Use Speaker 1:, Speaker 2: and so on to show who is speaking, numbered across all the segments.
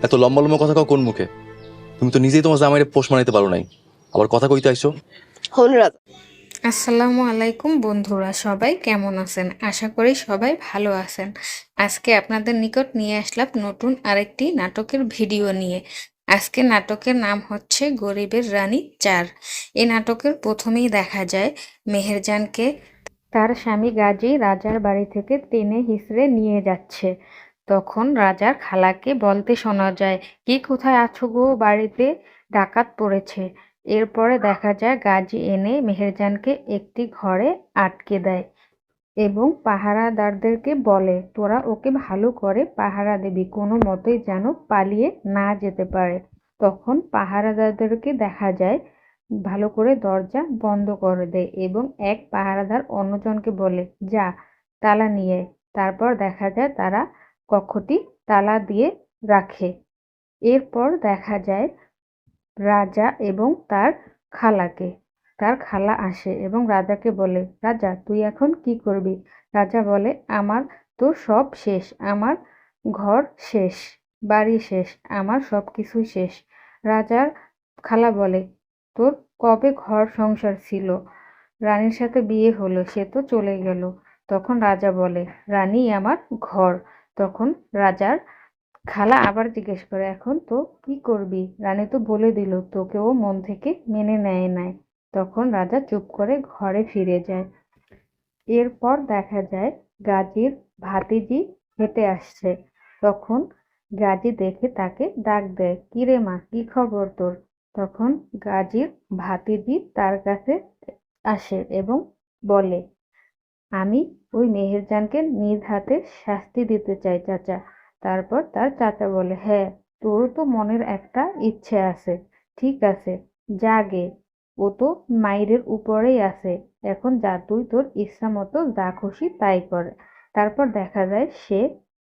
Speaker 1: এত লম্বা লম্বা কথা কও কোন মুখে? তুমি তো নিজেই তোমার জামাইরে পোষ মানাইতে পারো নাই, আবার কথা কইতে আইছো।
Speaker 2: হন রাজা।
Speaker 3: আসসালামু আলাইকুম বন্ধুরা, সবাই কেমন আছেন? আশা করি সবাই ভালো আছেন। আজকে আপনাদের নিকট নিয়ে আসলাম নতুন আরেকটি নাটকের ভিডিও নিয়ে। আজকে নাটকের নাম হচ্ছে গরিবের রানী 4। এই নাটকের প্রথমেই দেখা যায় মেহেরজানকে তার স্বামী গাজী রাজার বাড়ি থেকে টেনে হিঁচড়ে নিয়ে যাচ্ছে। তখন রাজার খালাকে বলতে শোনা যায়, কি কোথায় আছো গো, বাড়িতে ডাকাত পড়েছে। এরপরে দেখা যায় গাজী এনে মেহেরজানকে একটি ঘরে আটকে দেয় এবং পাহারাদারদেরকে বলে, তোরা ওকে ভালো করে পাহারা দিবি, কোনো মতেই যেন পালিয়ে না যেতে পারে। তখন পাহারাদারদেরকে দেখা যায় ভালো করে দরজা বন্ধ করে দেয় এবং এক পাহারাদার অন্যজনকে বলে, যা তালা নিয়ে আয়। তারপর দেখা যায় তারা কক্ষটি তালা দিয়ে রাখে। এরপর দেখা যায় রাজা এবং তার খালাকে। তার খালা আসে এবং রাজাকে বলে, রাজা তুই এখন কি করবি? রাজা বলে, আমার তো সব শেষ, আমার ঘর শেষ, বাড়ি শেষ, আমার সব কিছুই শেষ। রাজার খালা বলে, তোর কবে ঘর সংসার ছিল? রানীর সাথে বিয়ে হলো, সে তো চলে গেল। তখন রাজা বলে, রানী আমার ঘর। তখন রাজার খালা আবার জিজ্ঞেস করে, এখন তো কি করবি? রানী তো বলে দিল তোকে ও মন থেকে মেনে নেয় নাই। তখন রাজা চুপ করে ঘরে ফিরে যায়। এরপর দেখা যায় গাজীর ভাতিজি হেঁটে আসছে। তখন গাজী দেখে তাকে ডাক দেয়, কিরে মা, কি খবর তোর? তখন গাজীর ভাতিজি তার কাছে আসে এবং বলে, আমি ওই মেহেরজানকে নিজ হাতে শাস্তি দিতে চাই চাচা। তারপর তার চাচা বলে, হ্যাঁ, তোর তো মনের একটা ইচ্ছে আছে, ঠিক আছে, যা গে, ও তো মাইরের উপরেই আছে, এখন যা, তুই তোর ইচ্ছা মতো যা খুশি তাই কর। তারপর দেখা যায় সে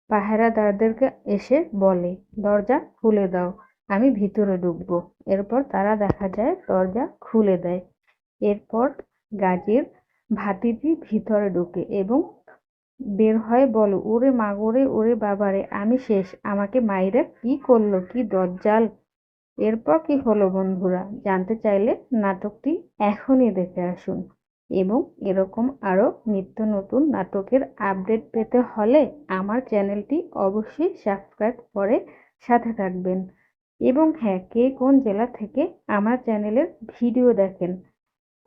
Speaker 3: পাহারাদারদেরকে এসে বলে, দরজা খুলে দাও, আমি ভিতরে ঢুকবো। এরপর তারা দেখা যায় দরজা খুলে দেয়। এরপর গাজীর ভাতিজি ভিতরে ঢোকে এবং বের হয়ে বলে, ওরে মাগোরে, ওরে বাবারে, আমি শেষ, আমাকে মাইরা কি করলো, কি দজ্জাল! এরপর কি হলো বন্ধুরা, জানতে চাইলে নাটকটি এখনই দেখে আসুন। এবং এরকম আরো নিত্য নতুন নাটকের আপডেট পেতে হলে আমার চ্যানেলটি অবশ্যই সাবস্ক্রাইব করে সাথে থাকবেন। এবং হ্যাঁ, কে কোন জেলা থেকে আমার চ্যানেলের ভিডিও দেখেন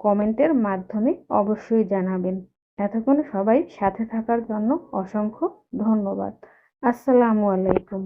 Speaker 3: কমেন্টের মাধ্যমে অবশ্যই জানাবেন। এতক্ষণ সবাই সাথে থাকার জন্য অসংখ্য ধন্যবাদ। আসসালামু আলাইকুম।